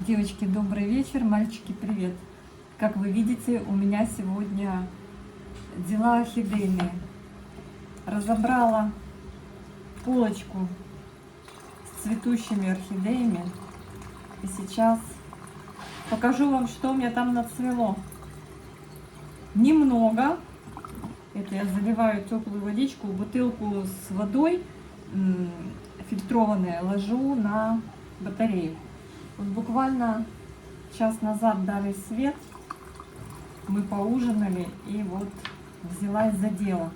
Девочки, добрый вечер, мальчики, привет. Как вы видите, у меня сегодня дела орхидейные. Разобрала полочку с цветущими орхидеями. И сейчас покажу вам, что у меня там нацвело. Немного. Это я заливаю теплую водичку, бутылку с водой фильтрованной ложу на батарею. Вот буквально час назад дали свет, мы поужинали и вот взялась за дело.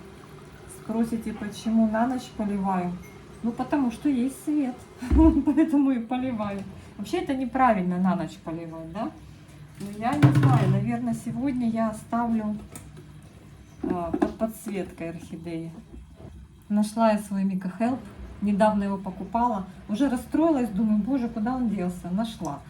Спросите, почему на ночь поливаю? Ну, потому что есть свет, поэтому и поливаю. Вообще это неправильно на ночь поливать, да? Но я не знаю, наверное, сегодня я оставлю под подсветкой орхидеи. Нашла я свой Mika Help. Недавно его покупала. Уже расстроилась, думаю, боже, куда он делся? Нашла.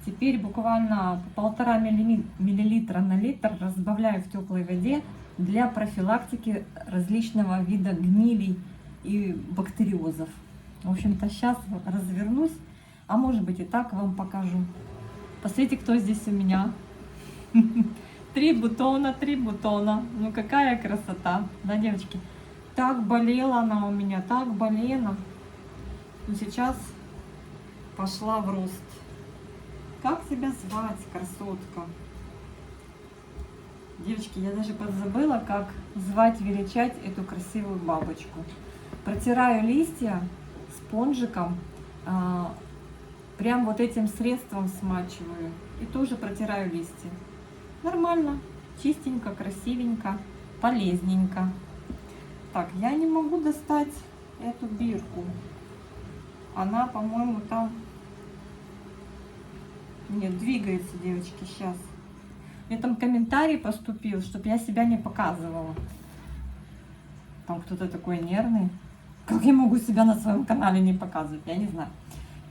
Теперь буквально по 1,5 миллилитра на литр разбавляю в теплой воде для профилактики различного вида гнилей и бактериозов. В общем-то, сейчас развернусь, а может быть и так вам покажу. Посмотрите, кто здесь у меня. 3 бутона, 3 бутона. Ну какая красота, да, девочки? Так болела она у меня, так болела. Но сейчас пошла в рост. Как тебя звать, красотка? Девочки, я даже подзабыла, как звать, величать эту красивую бабочку. Протираю листья спонжиком, прям вот этим средством смачиваю. И тоже протираю листья. Нормально, чистенько, красивенько, полезненько. Так, я не могу достать эту бирку. Она, по-моему, там... Нет, двигается, девочки, сейчас. Мне там комментарий поступил, чтобы я себя не показывала. Там кто-то такой нервный. Как я могу себя на своем канале не показывать? Я не знаю.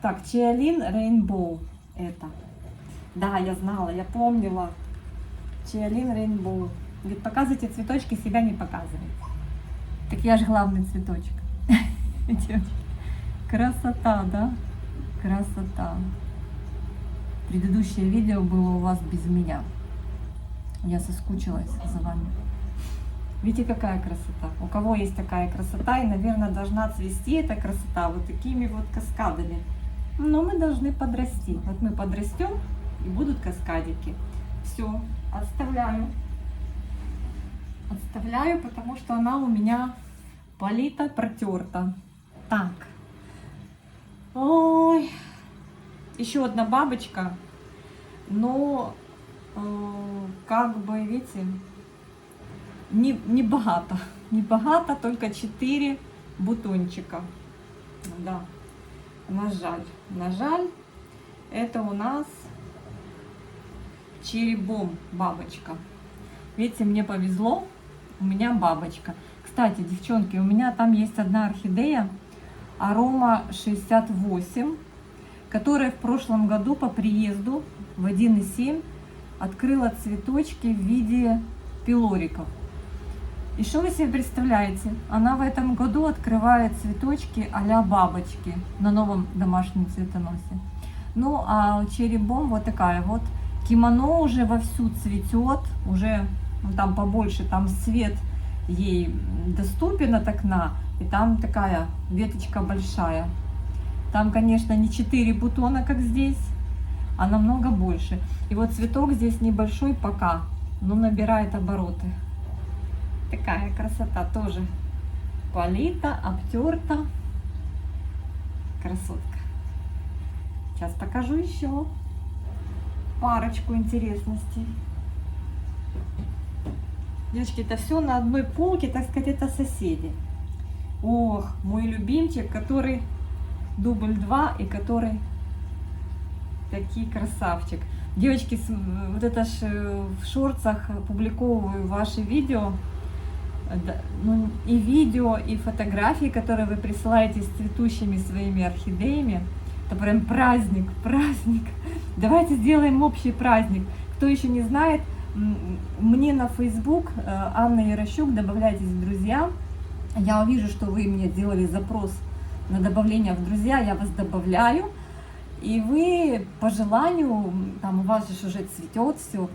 Так, Чиалин Рейнбоу. Это. Да, я знала, я помнила. Чиалин Рейнбоу. Говорит, показывайте цветочки, себя не показывайте. Так я же главный цветочек. Красота, да? Красота. Предыдущее видео было у вас без меня. Я соскучилась за вами. Видите, какая красота? У кого есть такая красота, и, наверное, должна цвести эта красота вот такими вот каскадами. Но мы должны подрасти. Вот мы подрастем, и будут каскадики. Все, отставляю. Отставляю, потому что она у меня полита, протерта. Так. Ой. Еще одна бабочка. Но как бы, видите, не богато. Не богато, только 4 бутончика. Да. На жаль. На жаль. Это у нас черебом бабочка. Видите, мне повезло. У меня бабочка. Кстати, девчонки, у меня там есть одна орхидея Арома 68, которая в прошлом году по приезду в 1,7 открыла цветочки в виде пилориков. И что вы себе представляете? Она в этом году открывает цветочки а-ля бабочки на новом домашнем цветоносе. Ну, а черебом вот такая вот. Кимоно уже вовсю цветет, уже там побольше, там свет ей доступен от окна, и там такая веточка большая. Там, конечно, не 4 бутона, как здесь, а намного больше. И вот цветок здесь небольшой пока, но набирает обороты. Такая красота тоже. Полита, обтерта. Красотка. Сейчас покажу еще парочку интересностей. Девочки, это все на одной полке, так сказать, это соседи. Ох, мой любимчик, который дубль 2 и который такой красавчик. Девочки, вот это ж в шортсах публиковываю ваши видео, ну, и видео, и фотографии, которые вы присылаете с цветущими своими орхидеями. Это прям праздник, праздник. Давайте сделаем общий праздник. Кто еще не знает, мне на Facebook Анна Ярощук, добавляйтесь в друзья. Я увижу, что вы мне сделали запрос на добавление в друзья, я вас добавляю. И вы по желанию, там у вас же уже цветет все,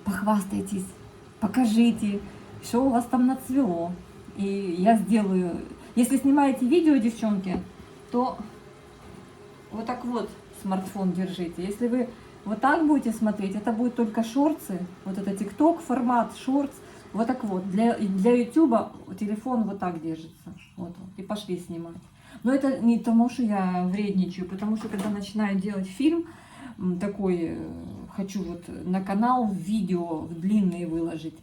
похвастайтесь, покажите, что у вас там нацвело. И я сделаю, если снимаете видео, девчонки, то вот так вот смартфон держите. Если вы вот так будете смотреть, это будет только шорты, вот это TikTok формат, шортс, вот так вот. Для YouTube телефон вот так держится. Вот, и пошли снимать. Но это не потому, что я вредничаю, потому что когда начинаю делать фильм такой, хочу вот на канал видео длинные выложить,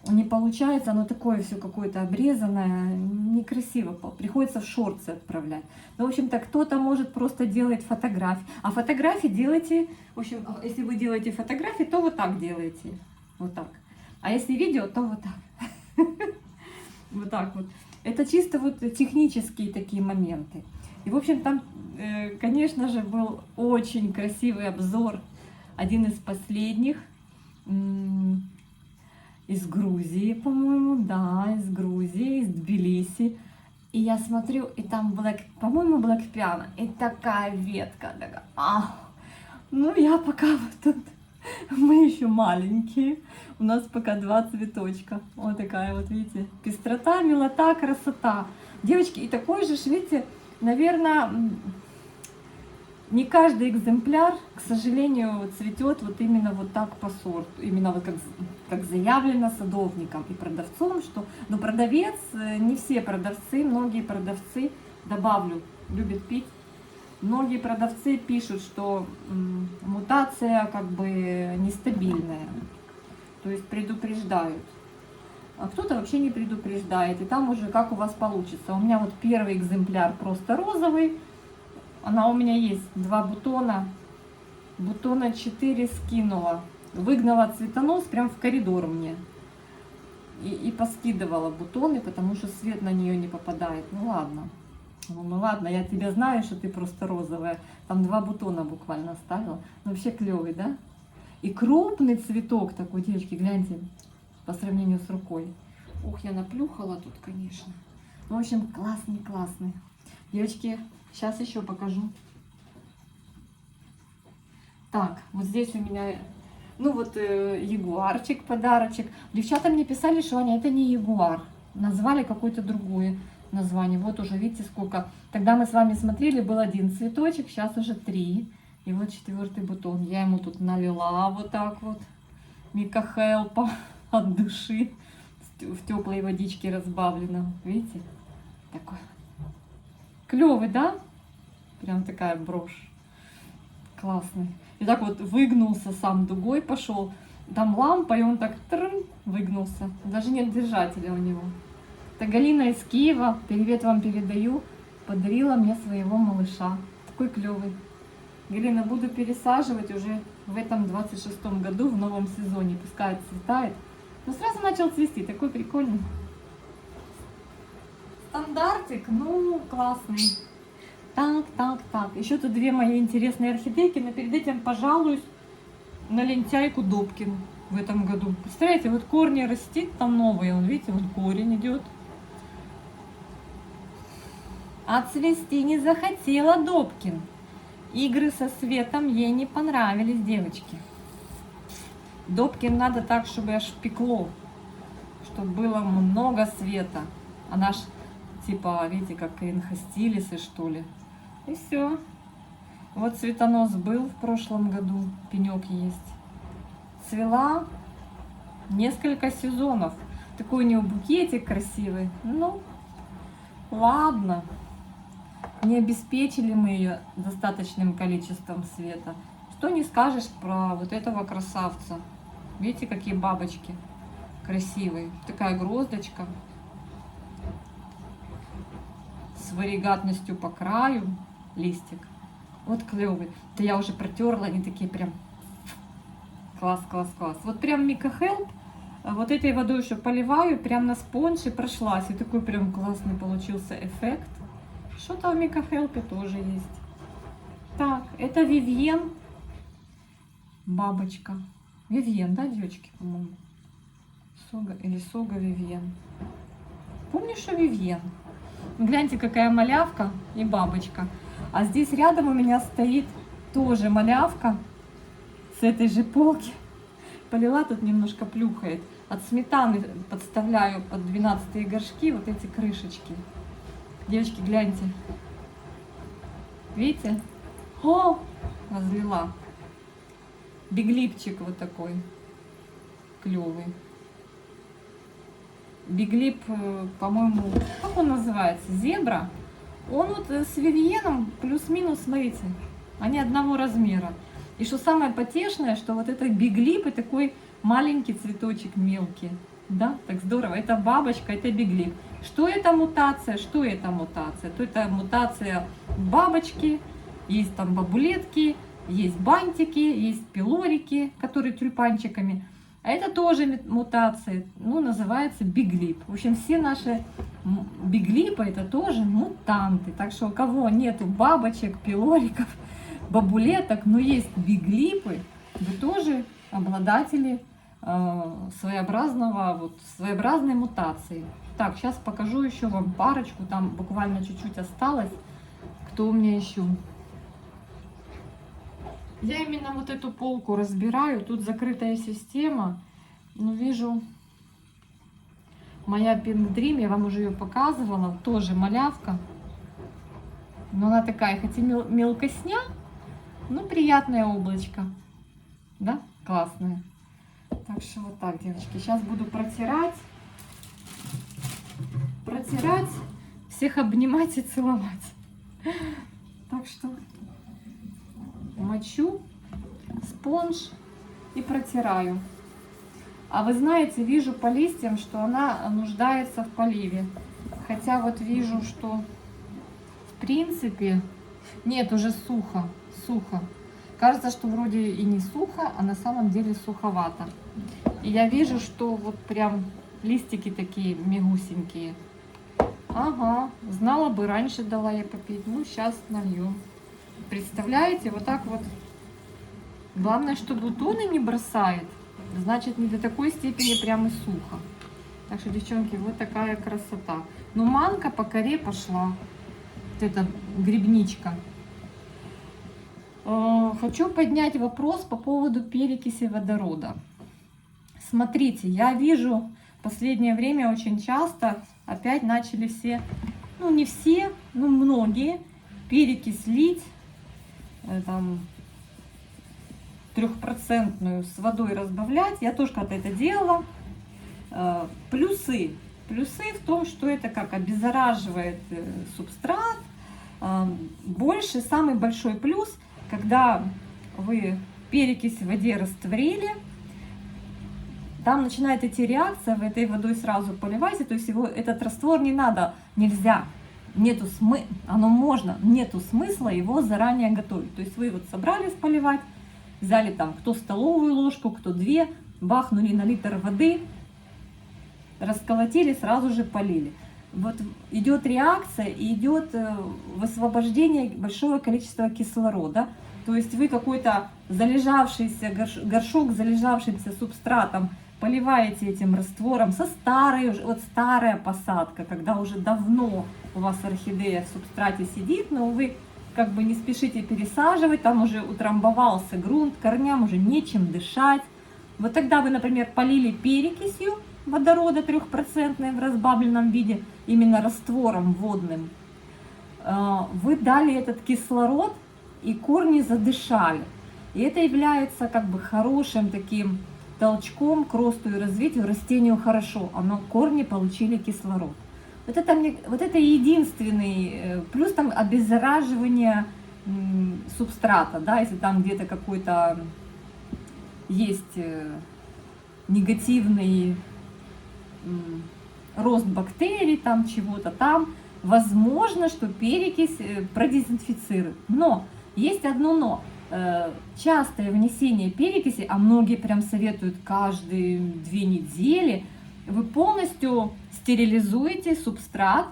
не получается, оно такое все какое-то обрезанное, некрасиво, приходится в шорты отправлять. Ну, в общем-то, кто-то может просто делать фотографии, а фотографии делайте, в общем, если вы делаете фотографии, то вот так делаете, вот так. А если видео, то вот так. Вот так вот. Это чисто вот технические такие моменты. И, в общем, там, конечно же, был очень красивый обзор, один из последних, из Грузии, по-моему, да, из Грузии, из Тбилиси. И я смотрю, и там, по-моему, Black Piano, и такая ветка, такая, ну я пока вот тут, мы еще маленькие, у нас пока 2 цветочка, вот такая вот, видите, пестрота, милота, красота. Девочки, и такой же, видите, наверное, не каждый экземпляр, к сожалению, цветет вот именно вот так по сорту, именно вот как заявлено садовником и продавцом, что, но продавец, не все продавцы, многие продавцы, добавлю, любят пить, многие продавцы пишут, что мутация как бы нестабильная, то есть предупреждают. А кто-то вообще не предупреждает, и там уже как у вас получится. У меня вот первый экземпляр просто розовый, она у меня есть 2 бутона, бутона 4 скинула, выгнала цветонос прям в коридор мне. И поскидывала бутоны, потому что свет на нее не попадает. Ну ладно. Ну ладно, я тебя знаю, что ты просто розовая. Там 2 бутона буквально оставила. Ну вообще клевый, да? И крупный цветок такой, девочки, гляньте, по сравнению с рукой. Ух, я наплюхала тут, конечно. Ну, в общем, классный. Девочки, сейчас еще покажу. Так, вот здесь у меня, ну вот ягуарчик, подарочек. Девчата мне писали, что Аня, это не ягуар. Назвали какое-то другое название. Вот уже, видите, сколько. Тогда мы с вами смотрели, был 1 цветочек, сейчас уже 3. И вот 4-й бутон. Я ему тут налила вот так вот. Мика Хелпа от души. В теплой водичке разбавлено. Видите? Такой. Клевый, да? Прям такая брошь. Классный. И так вот выгнулся сам дугой, пошел. Там лампа, и он так выгнулся. Даже нет держателя у него. Это Галина из Киева. Привет вам передаю. Подарила мне своего малыша. Такой клевый. Галина, буду пересаживать уже в этом 26-м году, в новом сезоне. Пускай цветает. Но сразу начал цвести. Такой прикольный. Стандартик, ну, классный. Так. Еще тут 2 мои интересные орхидейки, но перед этим пожалуюсь на лентяйку Добкин в этом году. Представляете, вот корни растит, там новые, он, видите, вот корень идет. А цвести не захотела Добкин. Игры со светом ей не понравились, девочки. Добкин надо так, чтобы аж пекло, чтобы было много света. Она ж типа, видите, как инхостилисы, что ли. И все. Вот цветонос был в прошлом году, пенек есть. Цвела несколько сезонов. Такой у нее букетик красивый. Ну, ладно. Не обеспечили мы ее достаточным количеством света. Что не скажешь про вот этого красавца. Видите, какие бабочки красивые. Такая гроздочка. С варигатностью по краю листик. Вот клевый. Это я уже протерла, они такие прям класс. Вот прям Мика Хелп. Вот этой водой еще поливаю, прям на спонж и прошлась. И такой прям классный получился эффект. Что-то в Мика Хелпе тоже есть. Так, это Вивьен. Бабочка. Вивьен, да, девочки, по-моему? Сога или Сога Вивьен. Помнишь, что Вивьен? Гляньте, какая малявка и бабочка. А здесь рядом у меня стоит тоже малявка с этой же полки. Полила, тут немножко плюхает. От сметаны подставляю под 12-е горшки вот эти крышечки. Девочки, гляньте. Видите? О, разлила. Биглипчик вот такой клевый. Биглип, по-моему, как он называется? Зебра. Он вот с вивьеном плюс-минус, смотрите, они одного размера. И что самое потешное, что вот это биглип и такой маленький цветочек мелкий. Да, так здорово. Это бабочка, это биглип. Что это мутация? Что это мутация? То это мутация бабочки, есть там бабулетки, есть бантики, есть пилорики, которые тюльпанчиками. А это тоже мутация, ну, называется биглип. В общем, все наши биглипы это тоже мутанты. Так что у кого нету бабочек, пилориков, бабулеток, но есть биглипы, вы тоже обладатели своеобразной мутации. Так, сейчас покажу еще вам парочку, там буквально чуть-чуть осталось. Кто у меня еще? Я именно вот эту полку разбираю, тут закрытая система, но вижу моя Pink Dream, я вам уже ее показывала, тоже малявка, но она такая, хоть и мелкосня, но приятное облачко, да, классное. Так что вот так, девочки, сейчас буду протирать, всех обнимать и целовать. Так что мочу спонж и протираю. А вы знаете, вижу по листьям, что она нуждается в поливе. Хотя вот вижу, что в принципе нет, уже сухо. Кажется, что вроде и не сухо, а на самом деле суховато. И я вижу, что вот прям листики такие мягусенькие. Ага, знала бы, раньше дала ей попить. Ну, сейчас налью. Представляете, вот так вот. Главное, что бутоны не бросает. Значит, не до такой степени прям и сухо. Так что, девчонки, вот такая красота. Ну, манка по коре пошла. Вот эта грибничка. Хочу поднять вопрос по поводу перекиси водорода. Смотрите, я вижу в последнее время очень часто опять начали все, ну не все, но многие перекись лить, там 3% с водой разбавлять. Я тоже когда-то это делала. Плюсы в том, что это как обеззараживает субстрат. Больше, самый большой плюс, когда вы перекись в воде растворили, там начинает идти реакция, вы этой водой сразу поливаете, то есть его, этот раствор не надо, нельзя, нету смысла его заранее готовить. То есть вы вот собрались поливать, взяли там кто столовую ложку, кто 2, бахнули на литр воды, расколотили, сразу же полили. Вот идет реакция и идет высвобождение большого количества кислорода. То есть вы какой-то залежавшийся горшок с залежавшимся субстратом поливаете этим раствором со старая посадка, когда уже давно у вас орхидея в субстрате сидит, но вы как бы не спешите пересаживать, там уже утрамбовался грунт, корням уже нечем дышать. Вот тогда вы, например, полили перекисью водорода 3% в разбавленном виде, именно раствором водным, вы дали этот кислород, и корни задышали. И это является как бы хорошим таким толчком к росту и развитию. Растению хорошо, корни получили кислород. Вот это единственный плюс, там обеззараживание субстрата, да, если там где-то какой-то есть негативный рост бактерий, там чего-то там, возможно, что перекись продезинфицирует. Но есть одно но. Частое внесение перекиси, а многие прям советуют каждые 2 недели, вы полностью стерилизуете субстрат,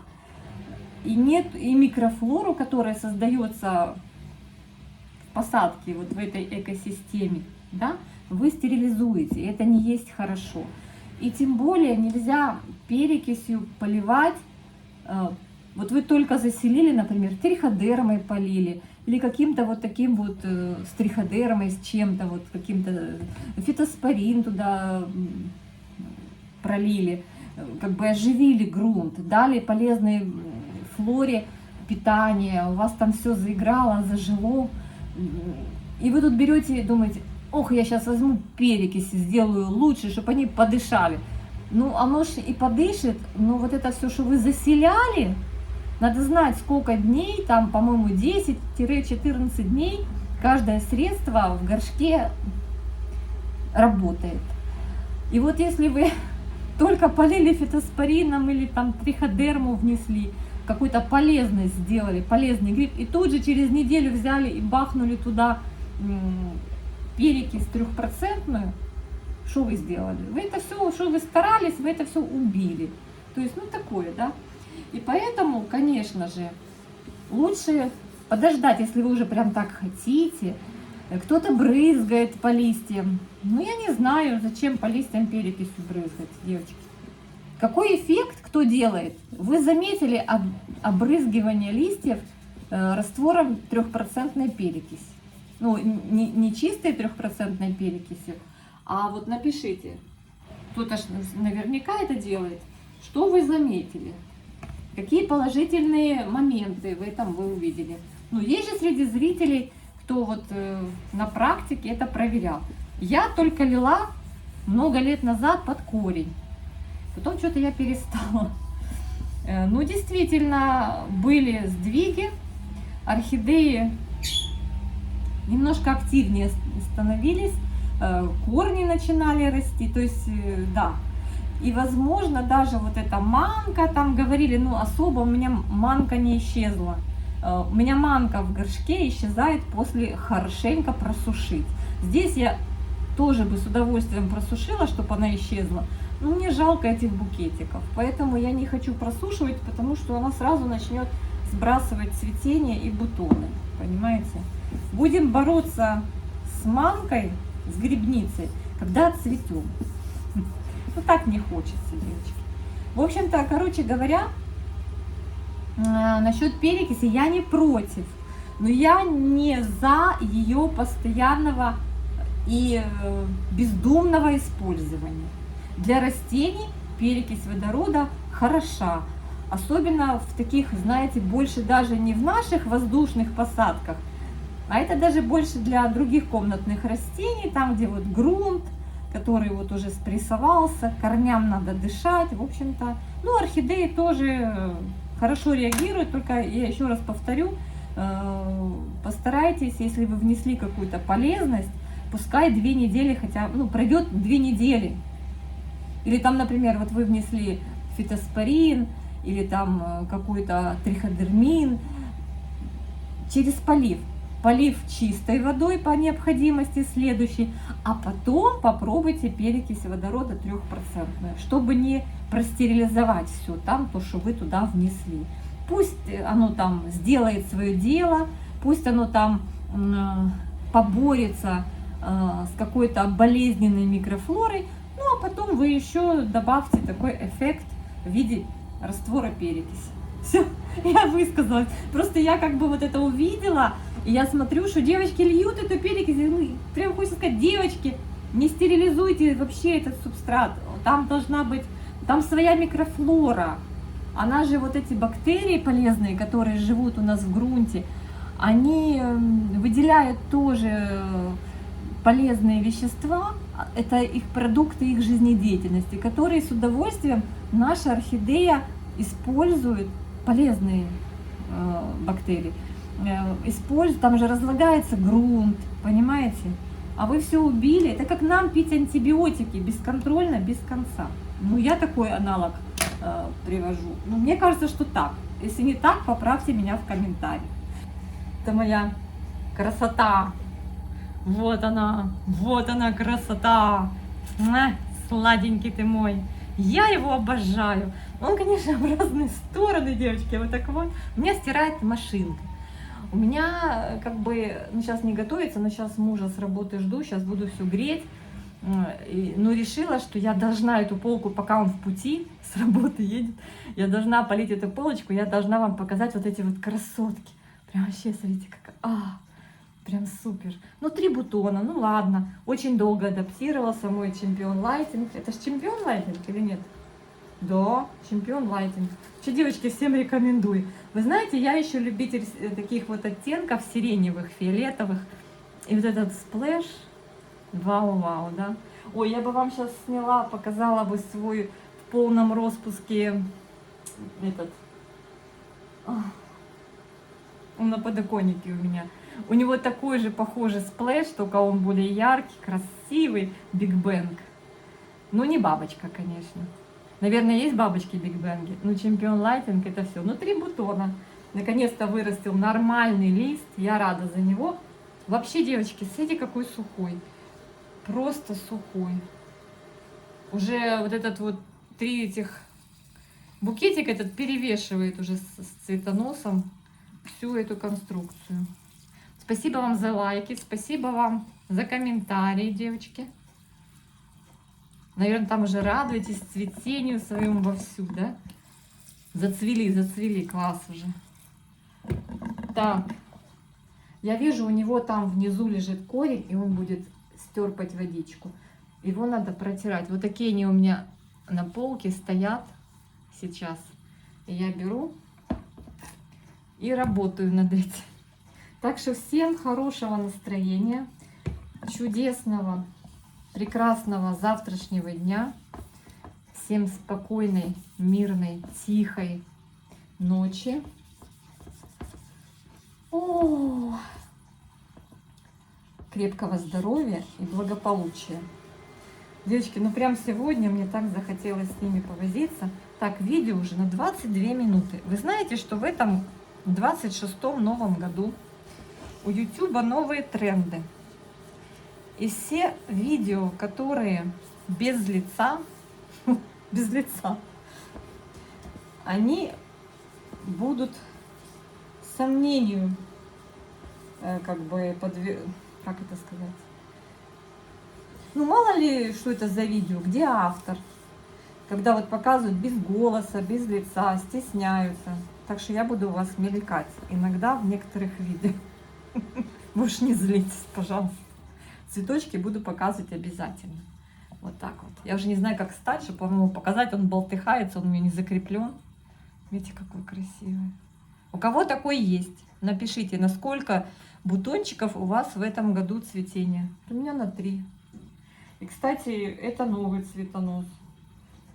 и микрофлору, которая создается в посадке, вот в этой экосистеме, да, вы стерилизуете, это не есть хорошо. И тем более нельзя перекисью поливать Вот вы только заселили, например, триходермой полили, или каким-то вот таким вот с триходермой, с чем-то, вот каким-то фитоспорин туда пролили, как бы оживили грунт, дали полезные флоре питание, у вас там все заиграло, зажило, и вы тут берете и думаете, ох, я сейчас возьму перекись и сделаю лучше, чтобы они подышали. Ну, оно ж и подышит, но вот это все, что вы заселяли, надо знать, сколько дней, там, по-моему, 10-14 дней каждое средство в горшке работает. И вот если вы только полили фитоспорином или там триходерму внесли, какую-то полезность сделали, полезный гриб, и тут же через неделю взяли и бахнули туда перекись 3%, что вы сделали? Вы это все, что вы старались, вы это все убили. То есть, ну такое, да. И поэтому, конечно же, лучше подождать, если вы уже прям так хотите. Кто-то брызгает по листьям. Ну, я не знаю, зачем по листьям перекисью брызгать, девочки. Какой эффект кто делает? Вы заметили обрызгивание листьев раствором 3% перекиси. Ну, не чистой 3% перекисью, а вот напишите. Кто-то наверняка это делает. Что вы заметили? Какие положительные моменты в этом вы увидели? Ну, есть же среди зрителей, кто вот на практике это проверял. Я только лила много лет назад под корень. Потом что-то я перестала. Ну, действительно, были сдвиги. Орхидеи немножко активнее становились. Корни начинали расти. То есть, да. И, возможно, даже вот эта манка, там говорили, ну, особо у меня манка не исчезла. У меня манка в горшке исчезает после хорошенько просушить. Здесь я тоже бы с удовольствием просушила, чтобы она исчезла. Но мне жалко этих букетиков. Поэтому я не хочу просушивать, потому что она сразу начнет сбрасывать цветение и бутоны. Понимаете? Будем бороться с манкой, с грибницей, когда цветем. Ну так не хочется, девочки. В общем-то, короче говоря, насчет перекиси я не против, но я не за ее постоянного и бездумного использования. Для растений перекись водорода хороша, особенно в таких, знаете, больше даже не в наших воздушных посадках, а это даже больше для других комнатных растений, там где вот грунт, который вот уже спрессовался, корням надо дышать, в общем-то. Ну, орхидеи тоже хорошо реагируют, только я еще раз повторю, постарайтесь, если вы внесли какую-то полезность, пускай 2 недели хотя бы, ну, пройдет 2 недели. Или там, например, вот вы внесли фитоспорин, или там какой-то триходермин, через полив. Полив чистой водой по необходимости следующий, а потом попробуйте перекись водорода 3%, чтобы не простерилизовать все там, то, что вы туда внесли. Пусть оно там сделает свое дело, пусть оно там поборется с какой-то болезненной микрофлорой, ну а потом вы еще добавьте такой эффект в виде раствора перекиси. Все, я высказалась. Просто я как бы вот это увидела, и я смотрю, что девочки льют эту перекись, ну, прям хочется сказать, девочки, не стерилизуйте вообще этот субстрат, там должна быть, там своя микрофлора, она же вот эти бактерии полезные, которые живут у нас в грунте, они выделяют тоже полезные вещества, это их продукты их жизнедеятельности, которые с удовольствием наша орхидея использует, полезные бактерии, используют, там же разлагается грунт, понимаете? А вы все убили, это как нам пить антибиотики бесконтрольно, без конца. Ну, я такой аналог привожу. Ну, мне кажется, что так. Если не так, поправьте меня в комментариях. Это моя красота. Вот она красота. Сладенький ты мой. Я его обожаю. Он, конечно, в разные стороны, девочки. Вот так вот. У меня стирает машинка. У меня как бы, ну сейчас не готовится, но сейчас мужа с работы жду. Сейчас буду все греть. Но решила, что я должна эту полку, пока он в пути, с работы едет, я должна полить эту полочку, я должна вам показать вот эти вот красотки. Прям вообще, смотрите, как... Прям супер. Ну, 3 бутона, ну ладно. Очень долго адаптировался мой чемпион лайтинг. Это же чемпион лайтинг или нет? Да, чемпион лайтинг. Че, девочки, всем рекомендую. Вы знаете, я еще любитель таких вот оттенков сиреневых, фиолетовых. И вот этот сплэш. Вау-вау, да? Ой, я бы вам сейчас сняла, показала бы свой в полном распуске этот. Он на подоконнике у меня. У него такой же похожий сплэш, только он более яркий, красивый, Биг Бэнг. Ну, не бабочка, конечно. Наверное, есть бабочки Биг Бенги. Ну, чемпион лайтинг это все. Ну, 3 бутона. Наконец-то вырастил нормальный лист. Я рада за него. Вообще, девочки, смотрите, какой сухой. Просто сухой. Уже вот этот вот 3 этих букетик этот перевешивает уже с цветоносом всю эту конструкцию. Спасибо вам за лайки, спасибо вам за комментарии, девочки. Наверное, там уже радуетесь цветению своему вовсю, да? Зацвели, класс уже. Так, я вижу, у него там внизу лежит корень, и он будет стерпать водичку. Его надо протирать. Вот такие они у меня на полке стоят сейчас. И я беру и работаю над этим. Так что всем хорошего настроения, чудесного, прекрасного завтрашнего дня. Всем спокойной, мирной, тихой ночи. Крепкого здоровья и благополучия. Девочки, ну прям сегодня мне так захотелось с ними повозиться. Так, видео уже на 22 минуты. Вы знаете, что в этом 26-м новом году у YouTube новые тренды. И все видео, которые без лица, они будут сомнению, как бы, как это сказать? Ну, мало ли, что это за видео, где автор. Когда вот показывают без голоса, без лица, стесняются. Так что я буду у вас мелькать иногда в некоторых видео. Вы уж не злитесь, пожалуйста. Цветочки буду показывать обязательно. Вот так вот. Я уже не знаю, как стать, чтобы вам его показать. Он болтыхается, он у меня не закреплен. Видите, какой красивый. У кого такой есть? Напишите, насколько бутончиков у вас в этом году цветения. У меня на 3. И, кстати, это новый цветонос.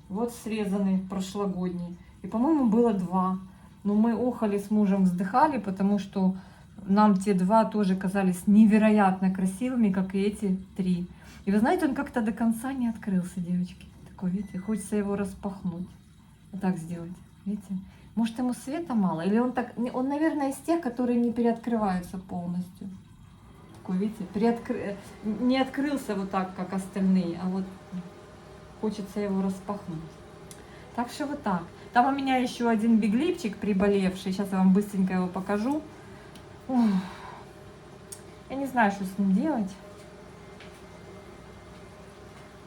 Вот срезанный, прошлогодний. И, по-моему, было 2. Но мы охали с мужем, вздыхали, потому что нам те 2 тоже казались невероятно красивыми, как и эти 3. И вы знаете, он как-то до конца не открылся, девочки. Такой, видите, хочется его распахнуть. Вот так сделать, видите? Может, ему света мало? Или он так, он, наверное, из тех, которые не переоткрываются полностью. Такой, видите, не открылся вот так, как остальные, а вот хочется его распахнуть. Так что вот так. Там у меня еще один биглипчик приболевший. Сейчас я вам быстренько его покажу. Ой. Я не знаю, что с ним делать.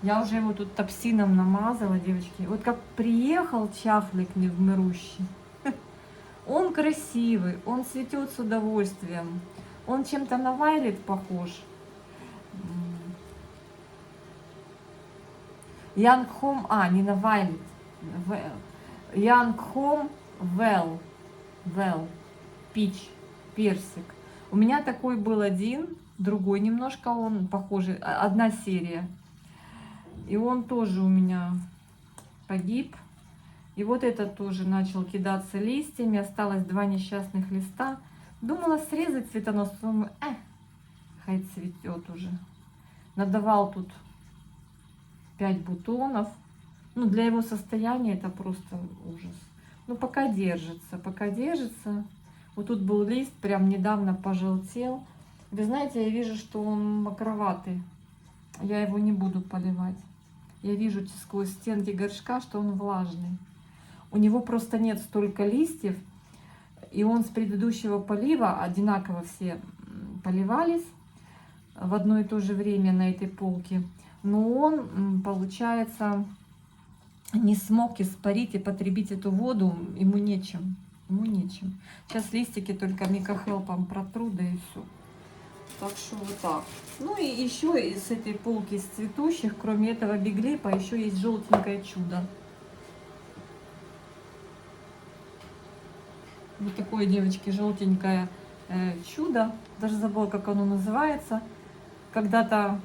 Я уже его тут топсином намазала, девочки. Вот как приехал чахлик невмирущий. Он красивый, он цветет с удовольствием. Он чем-то на Вайлет похож. Young Home, не на Вайлет. Young Home Well. Peach, персик. У меня такой был один, другой немножко он похожий, одна серия. И он тоже у меня погиб. И вот этот тоже начал кидаться листьями. Осталось 2 несчастных листа. Думала срезать цветонос. Думаю, хай цветет уже. Надавал тут 5 бутонов. Ну, для его состояния это просто ужас. Ну, пока держится, пока держится. Вот тут был лист, прям недавно пожелтел. Вы знаете, я вижу, что он мокроватый. Я его не буду поливать. Я вижу сквозь стенки горшка, что он влажный. У него просто нет столько листьев. И он с предыдущего полива, одинаково все поливались в одно и то же время на этой полке. но он, получается, не смог испарить и потребить эту воду, ему нечем. Ему нечем. Сейчас листики только микрохелпом протру, да и все. Так что вот так. Ну и еще с этой полки из цветущих, кроме этого биглипа, еще есть желтенькое чудо. Вот такое, девочки, желтенькое чудо. Даже забыла, как оно называется. Когда-то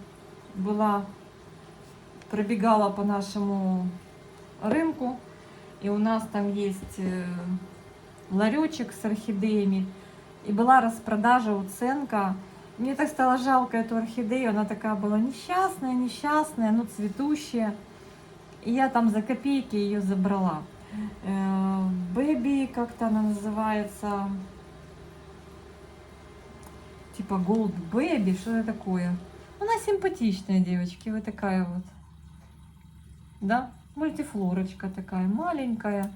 пробегала по нашему рынку, и у нас там есть ларечек с орхидеями, и была распродажа, уценка. Мне так стало жалко эту орхидею, она такая была несчастная, несчастная, но цветущая. И я там за копейки ее забрала. Бэби, как-то она называется, типа Gold Baby, что это такое. Она симпатичная, девочки, вот такая вот. Да, мультифлорочка такая, маленькая,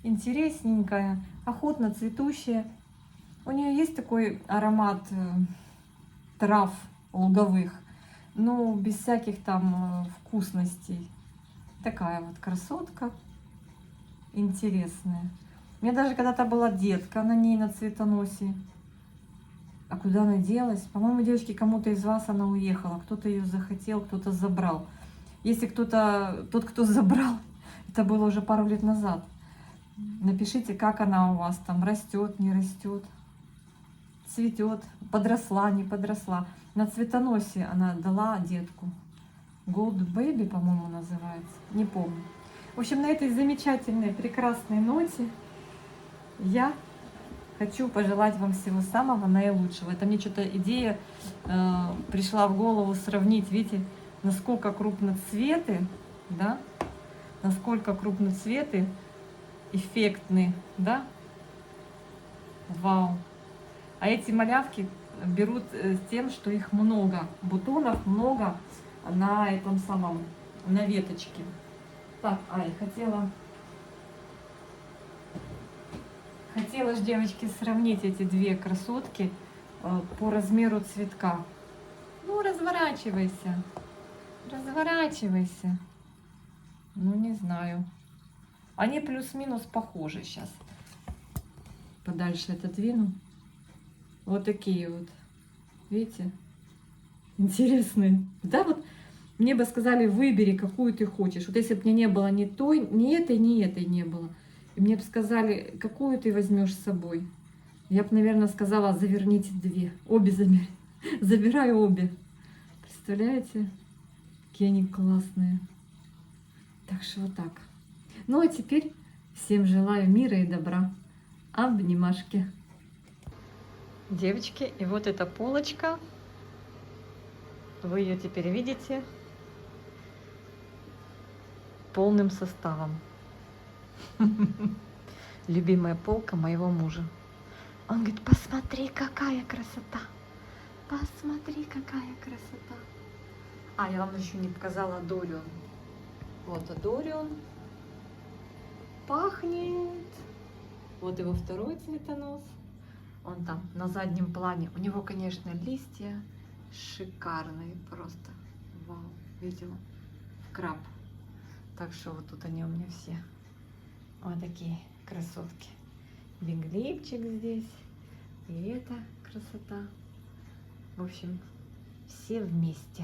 интересненькая, охотно цветущая. У нее есть такой аромат трав луговых, но без всяких там вкусностей. Такая вот красотка, интересная. У меня даже когда-то была детка на ней, на цветоносе. А куда она делась? По-моему, девочки, кому-то из вас она уехала. Кто-то ее захотел, кто-то забрал. Если тот, кто забрал, это было уже пару лет назад. Напишите, как она у вас там растет, не растет, цветет, подросла, не подросла. На цветоносе она дала детку. Gold Baby, по-моему, называется. Не помню. В общем, на этой замечательной, прекрасной ноте я хочу пожелать вам всего самого наилучшего. Это мне что-то идея пришла в голову сравнить, видите, насколько крупноцветы, да, насколько крупноцветы эффектны, да, вау. А эти малявки берут с тем, что их много, бутонов много на этом самом, на веточке. Так, хотела же, девочки, сравнить эти две красотки по размеру цветка. Ну, разворачивайся, разворачивайся. Ну, не знаю. Они плюс-минус похожи сейчас. Подальше это двину. Вот такие вот. Видите? Интересные. Да, вот мне бы сказали, выбери, какую ты хочешь. Вот если бы мне не было ни той, ни этой не было. И мне бы сказали, какую ты возьмешь с собой. Я бы, наверное, сказала, заверните две. Обе забирай. Забираю обе. Представляете? Какие они классные. Так что вот так. Ну а теперь всем желаю мира и добра. Обнимашки. Девочки, и вот эта полочка. Вы ее теперь видите полным составом. Любимая полка моего мужа. Он говорит, посмотри, какая красота. Посмотри, какая красота. А, я вам еще не показала Дорион. Вот Дорион. Пахнет. Вот его второй цветонос. Он там на заднем плане. У него, конечно, листья шикарные просто. Вау. Видела? Краб. Так что вот тут они у меня все. Вот такие красотки. Биглипчик здесь. И эта красота. В общем, все вместе.